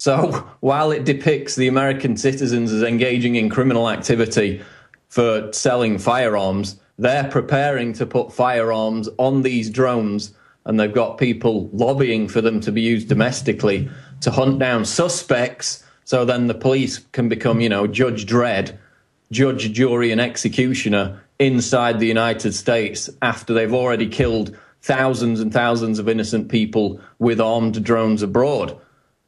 So while it depicts the American citizens as engaging in criminal activity for selling firearms, they're preparing to put firearms on these drones, and they've got people lobbying for them to be used domestically to hunt down suspects, so then the police can become, Judge Dredd, judge, jury, and executioner inside the United States after they've already killed thousands and thousands of innocent people with armed drones abroad.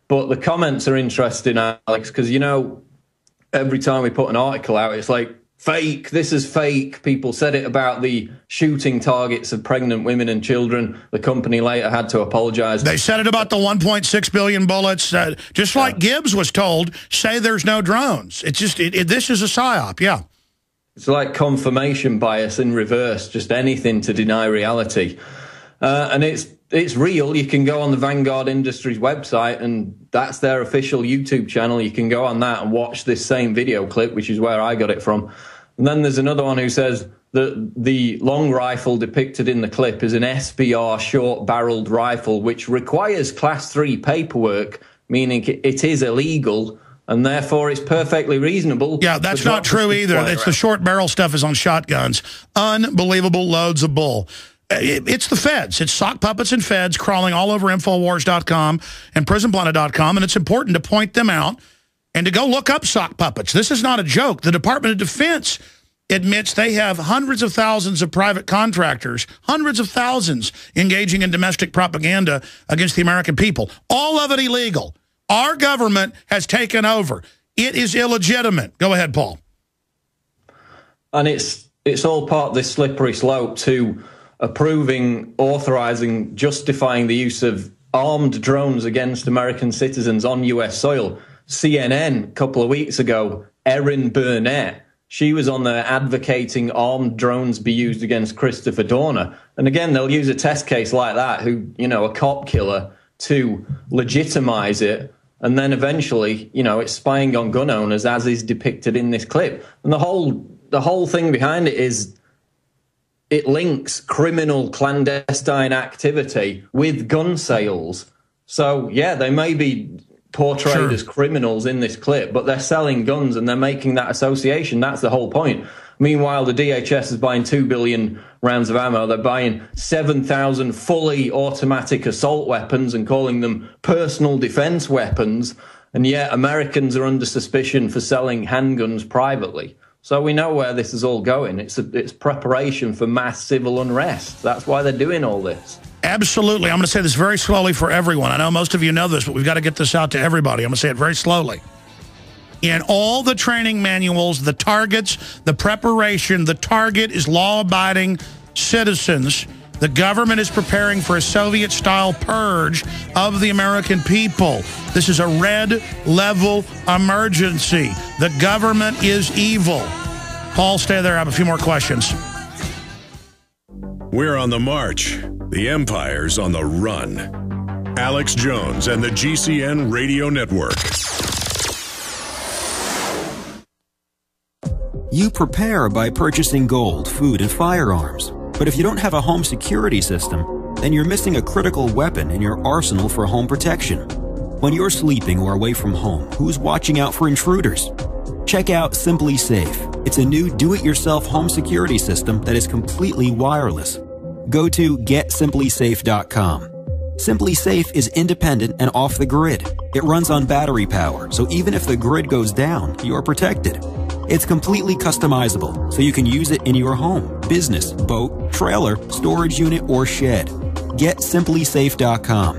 But the comments are interesting, Alex, because, every time we put an article out, it's like, fake, this is fake. People said it about the shooting targets of pregnant women and children. The company later had to apologize. They said it about the 1.6 billion bullets. Just like Gibbs was told, say there's no drones. It's just, this is a psyop, yeah. It's like confirmation bias in reverse, just anything to deny reality. And it's real. You can go on the Vanguard Industries website, and that's their official YouTube channel. You can go on that and watch this same video clip, which is where I got it from. And then there's another one who says that the long rifle depicted in the clip is an SBR short-barreled rifle, which requires Class 3 paperwork, meaning it is illegal, and therefore it's perfectly reasonable. Yeah, that's not true either. It's the short-barrel stuff is on shotguns. Unbelievable loads of bull. It's the feds. It's sock puppets and feds crawling all over Infowars.com and PrisonPlanet.com, and it's important to point them out and to go look up sock puppets. This is not a joke. The Department of Defense admits they have hundreds of thousands of private contractors, hundreds of thousands engaging in domestic propaganda against the American people. All of it illegal. Our government has taken over. It is illegitimate. Go ahead, Paul. And it's all part of this slippery slope to approving, authorizing, justifying the use of armed drones against American citizens on U.S. soil. CNN, a couple of weeks ago, Erin Burnett, she was on there advocating armed drones be used against Christopher Dorner. And again, they'll use a test case like that, a cop killer, to legitimize it. And then eventually, it's spying on gun owners, as is depicted in this clip. And the whole thing behind it is it links criminal clandestine activity with gun sales. So, yeah, they may be portrayed as criminals in this clip, but they're selling guns and they're making that association. That's the whole point. Meanwhile, the DHS is buying 2 billion rounds of ammo. They're buying 7,000 fully automatic assault weapons and calling them personal defense weapons. And yet Americans are under suspicion for selling handguns privately. So we know where this is all going. It's preparation for mass civil unrest. That's why they're doing all this. Absolutely. I'm going to say this very slowly for everyone. I know most of you know this, but we've got to get this out to everybody. I'm going to say it very slowly. In all the training manuals, the targets, the preparation, the target is law-abiding citizens. The government is preparing for a Soviet-style purge of the American people. This is a red-level emergency. The government is evil. Paul, stay there. I have a few more questions. We're on the march. The empire's on the run. Alex Jones and the GCN Radio Network. You prepare by purchasing gold, food, and firearms. But if you don't have a home security system, then you're missing a critical weapon in your arsenal for home protection. When you're sleeping or away from home, who's watching out for intruders? Check out SimpliSafe. It's a new do-it-yourself home security system that is completely wireless. Go to GetSimpliSafe.com. SimpliSafe is independent and off the grid. It runs on battery power, so even if the grid goes down, you're protected. It's completely customizable, so you can use it in your home, business, boat, trailer, storage unit, or shed. GetSimpliSafe.com.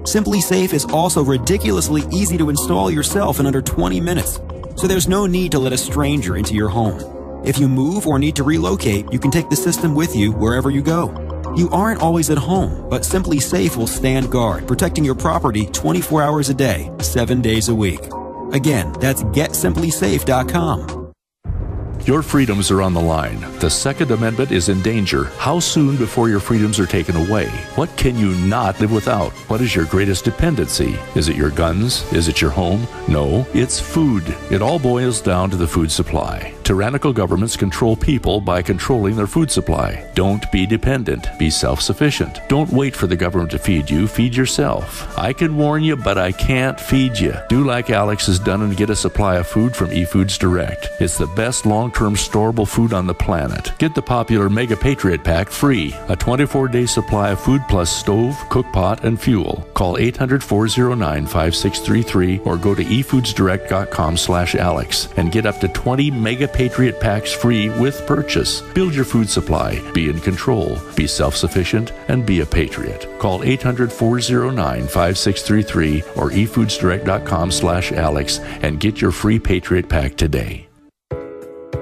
SimpliSafe is also ridiculously easy to install yourself in under 20 minutes, so there's no need to let a stranger into your home. If you move or need to relocate, you can take the system with you wherever you go. You aren't always at home, but SimpliSafe will stand guard, protecting your property 24 hours a day, 7 days a week. Again, that's GetSimpliSafe.com. Your freedoms are on the line. The Second Amendment is in danger. How soon before your freedoms are taken away? What can you not live without? What is your greatest dependency? Is it your guns? Is it your home? No, it's food. It all boils down to the food supply. To Tyrannical governments control people by controlling their food supply. Don't be dependent. Be self-sufficient. Don't wait for the government to feed you. Feed yourself. I can warn you, but I can't feed you. Do like Alex has done and get a supply of food from eFoods Direct. It's the best long-term storable food on the planet. Get the popular Mega Patriot Pack free. A 24-day supply of food plus stove, cookpot, and fuel. Call 800-409-5633 or go to efoodsdirect.com/Alex and get up to 20 Mega Patriot Packs free with purchase. Build your food supply. Be in control. Be self-sufficient and be a patriot. Call 800-409-5633 or efoodsdirect.com/Alex and get your free Patriot Pack today.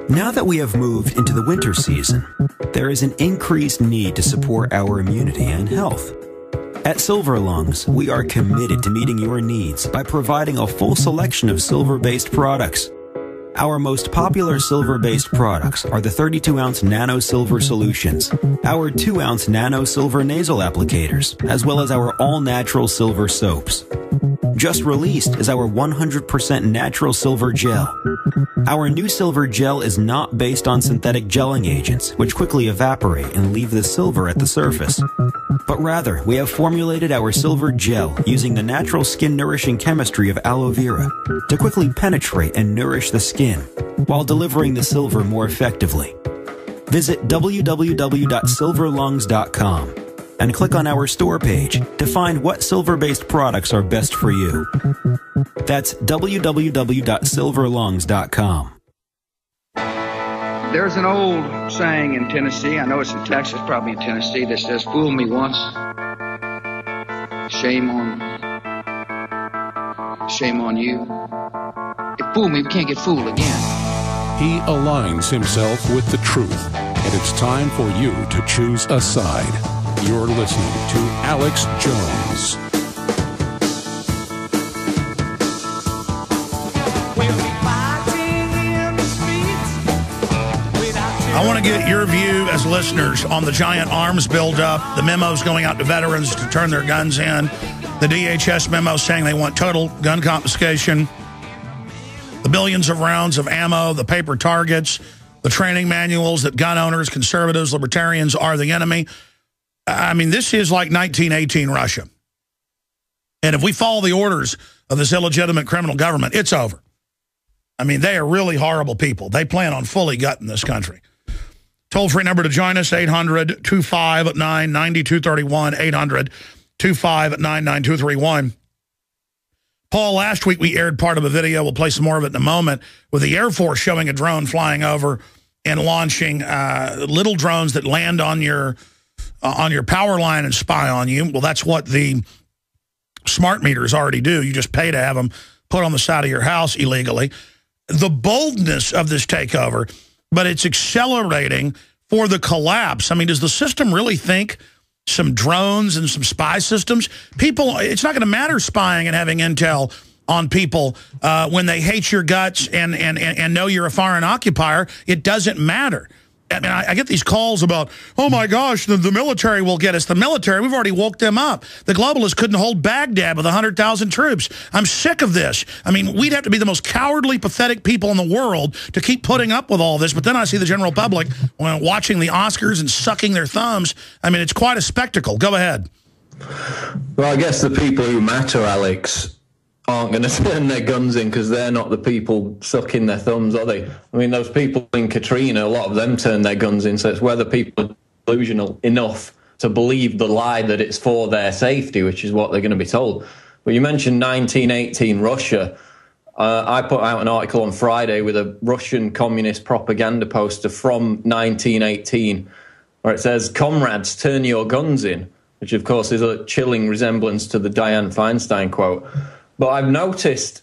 Now that we have moved into the winter season, there is an increased need to support our immunity and health. At Silver Lungs, we are committed to meeting your needs by providing a full selection of silver-based products. Our most popular silver-based products are the 32-ounce Nano Silver Solutions, our 2-ounce Nano Silver Nasal Applicators, as well as our all-natural silver soaps. Just released is our 100% natural silver gel. Our new silver gel is not based on synthetic gelling agents, which quickly evaporate and leave the silver at the surface. But rather, we have formulated our silver gel using the natural skin-nourishing chemistry of aloe vera to quickly penetrate and nourish the skin, while delivering the silver more effectively. Visit www.silverlungs.com and click on our store page to find what silver-based products are best for you. That's www.silverlungs.com. There's an old saying in Tennessee, I know it's in Texas, probably in Tennessee, that says, "Fool me once, shame on you. If fool me, we can't get fooled again." He aligns himself with the truth, and it's time for you to choose a side. You're listening to Alex Jones. I want to get your view as listeners on the giant arms buildup, the memos going out to veterans to turn their guns in, the DHS memo saying they want total gun confiscation, the billions of rounds of ammo, the paper targets, the training manuals that gun owners, conservatives, libertarians are the enemy. I mean, this is like 1918 Russia. And if we follow the orders of this illegitimate criminal government, it's over. I mean, they are really horrible people. They plan on fully gutting this country. Toll-free number to join us, 800-259-9231, 800-259-9231. Paul, last week we aired part of a video, we'll play some more of it in a moment, with the Air Force showing a drone flying over and launching little drones that land on your power line and spy on you. Well, that's what the smart meters already do. You just pay to have them put on the side of your house illegally. The boldness of this takeover, but it's accelerating for the collapse. I mean, does the system really think some drones and some spy systems? People, it's not going to matter spying and having intel on people when they hate your guts and know you're a foreign occupier. It doesn't matter. I mean, I get these calls about, oh my gosh, the military will get us. The military, we've already woke them up. The globalists couldn't hold Baghdad with 100,000 troops. I'm sick of this. I mean, we'd have to be the most cowardly, pathetic people in the world to keep putting up with all this. But then I see the general public watching the Oscars and sucking their thumbs. I mean, it's quite a spectacle. Go ahead. Well, I guess the people who matter, Alex, aren't going to turn their guns in because they're not the people sucking their thumbs, are they? I mean, those people in Katrina, a lot of them turned their guns in, so it's whether people are delusional enough to believe the lie that it's for their safety, which is what they're going to be told. But you mentioned 1918 Russia. I put out an article on Friday with a Russian communist propaganda poster from 1918 where it says, "Comrades, turn your guns in," which of course is a chilling resemblance to the Dianne Feinstein quote. But I've noticed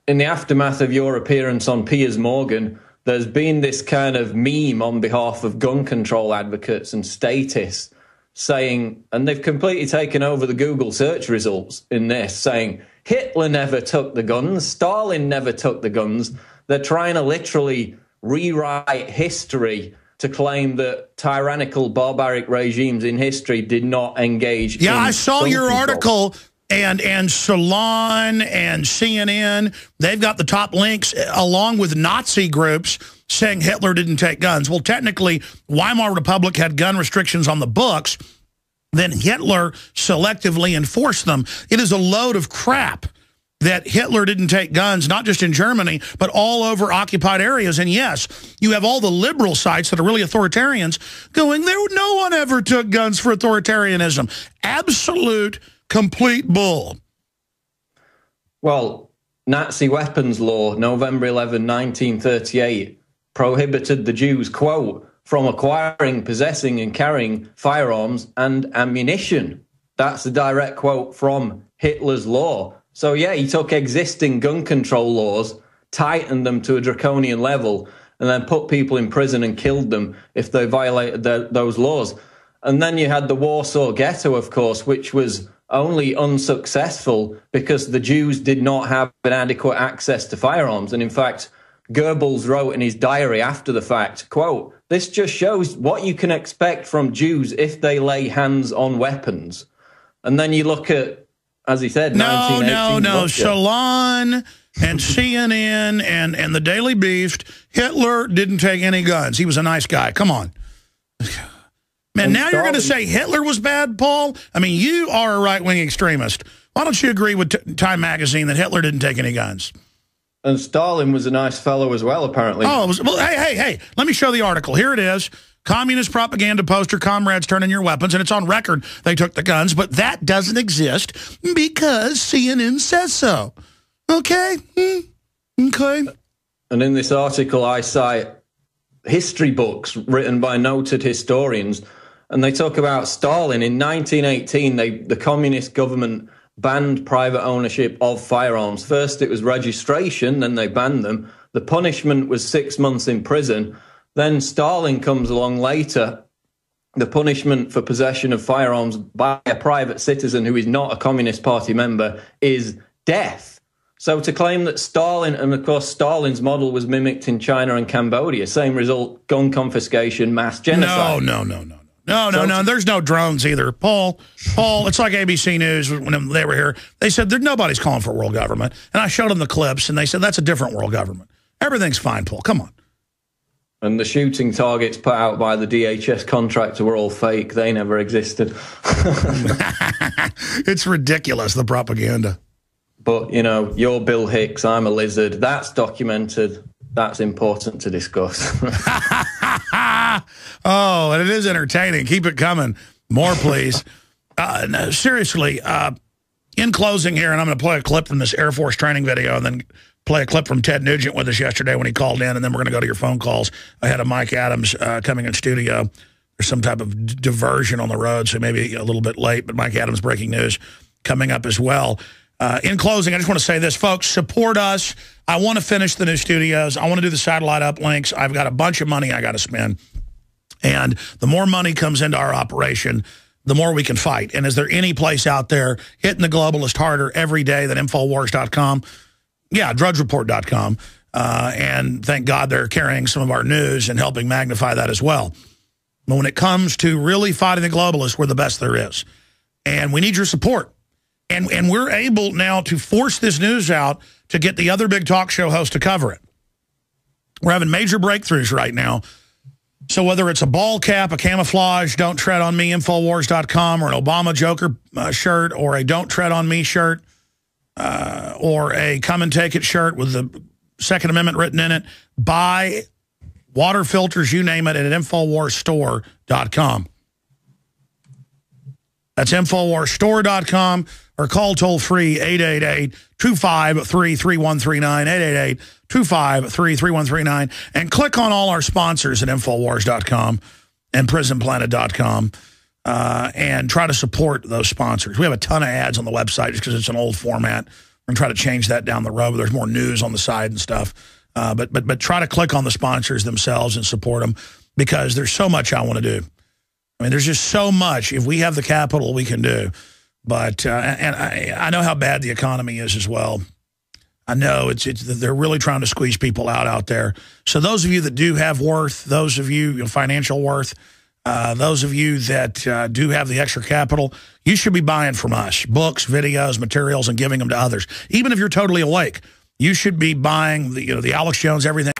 in the aftermath of your appearance on Piers Morgan, there's been this kind of meme on behalf of gun control advocates and statists saying, and they've completely taken over the Google search results in this, saying Hitler never took the guns, Stalin never took the guns. They're trying to literally rewrite history to claim that tyrannical, barbaric regimes in history did not engage in I saw gun your control. article. And Salon and CNN, they've got the top links along with Nazi groups saying Hitler didn't take guns. Well, technically, Weimar Republic had gun restrictions on the books. Then Hitler selectively enforced them. It is a load of crap that Hitler didn't take guns, not just in Germany, but all over occupied areas. And yes, you have all the liberal sites that are really authoritarians going, no one ever took guns for authoritarianism. Absolute, complete bull. Well, Nazi weapons law, November 11, 1938, prohibited the Jews, quote, from acquiring, possessing, and carrying firearms and ammunition. That's a direct quote from Hitler's law. So, yeah, he took existing gun control laws, tightened them to a draconian level, and then put people in prison and killed them if they violated those laws. And then you had the Warsaw Ghetto, of course, which was only unsuccessful because the Jews did not have an adequate access to firearms. And in fact, Goebbels wrote in his diary after the fact, quote, "This just shows what you can expect from Jews if they lay hands on weapons." And then you look at, as he said, No. Russia. Salon and CNN and the Daily Beast, Hitler didn't take any guns. He was a nice guy. Come on. Man, now you're going to say Hitler was bad, Paul? I mean, you are a right-wing extremist. Why don't you agree with Time Magazine that Hitler didn't take any guns? And Stalin was a nice fellow as well, apparently. Oh, well, hey, let me show the article. Here it is. Communist propaganda poster, comrades turn in your weapons, and it's on record they took the guns, but that doesn't exist because CNN says so. Okay? Okay. And in this article, I cite history books written by noted historians, and they talk about Stalin. In 1918, the communist government banned private ownership of firearms. First, it was registration, then they banned them. The punishment was 6 months in prison. Then Stalin comes along later. The punishment for possession of firearms by a private citizen who is not a Communist Party member is death. So to claim that Stalin, and of course Stalin's model was mimicked in China and Cambodia, same result, gun confiscation, mass genocide. No, there's no drones either. Paul, it's like ABC News when they were here. They said nobody's calling for world government. And I showed them the clips, and they said that's a different world government. Everything's fine, Paul. Come on. And the shooting targets put out by the DHS contractor were all fake. They never existed. It's ridiculous, the propaganda. But, you know, you're Bill Hicks, I'm a lizard. That's documented. That's important to discuss. Oh, and it is entertaining. Keep it coming. More, please. No, seriously, in closing here, and I'm going to play a clip from this Air Force training video and then play a clip from Ted Nugent with us yesterday when he called in, and then we're going to go to your phone calls ahead of Mike Adams coming in studio. There's some type of diversion on the road, so maybe a little bit late, but Mike Adams breaking news coming up as well. In closing, I just want to say this, folks, support us. I want to finish the new studios. I want to do the satellite uplinks. I've got a bunch of money I got to spend. And the more money comes into our operation, the more we can fight. And is there any place out there hitting the globalist harder every day than Infowars.com? Yeah, DrudgeReport.com. And thank God they're carrying some of our news and helping magnify that as well. But when it comes to really fighting the globalists, we're the best there is. And we need your support. And we're able now to force this news out to get the other big talk show hosts to cover it. We're having major breakthroughs right now. So whether it's a ball cap, a camouflage, Don't Tread on Me, Infowars.com, or an Obama Joker shirt, or a Don't Tread on Me shirt, or a Come and Take It shirt with the Second Amendment written in it, buy water filters, you name it, at InfoWarsStore.com. That's InfoWarsStore.com, or call toll-free 888-253-3139, 888-253-3139, and click on all our sponsors at Infowars.com and PrisonPlanet.com and try to support those sponsors. We have a ton of ads on the website just because it's an old format. We're going to try to change that down the road, but there's more news on the side and stuff. But try to click on the sponsors themselves and support them because there's so much I want to do. I mean, there's just so much. If we have the capital, we can do. But and I know how bad the economy is as well. I know they're really trying to squeeze people out there. So those of you that do have worth, those of you, financial worth, those of you that do have the extra capital, you should be buying from us books, videos, materials, and giving them to others. Even if you're totally awake, you should be buying the Alex Jones Everything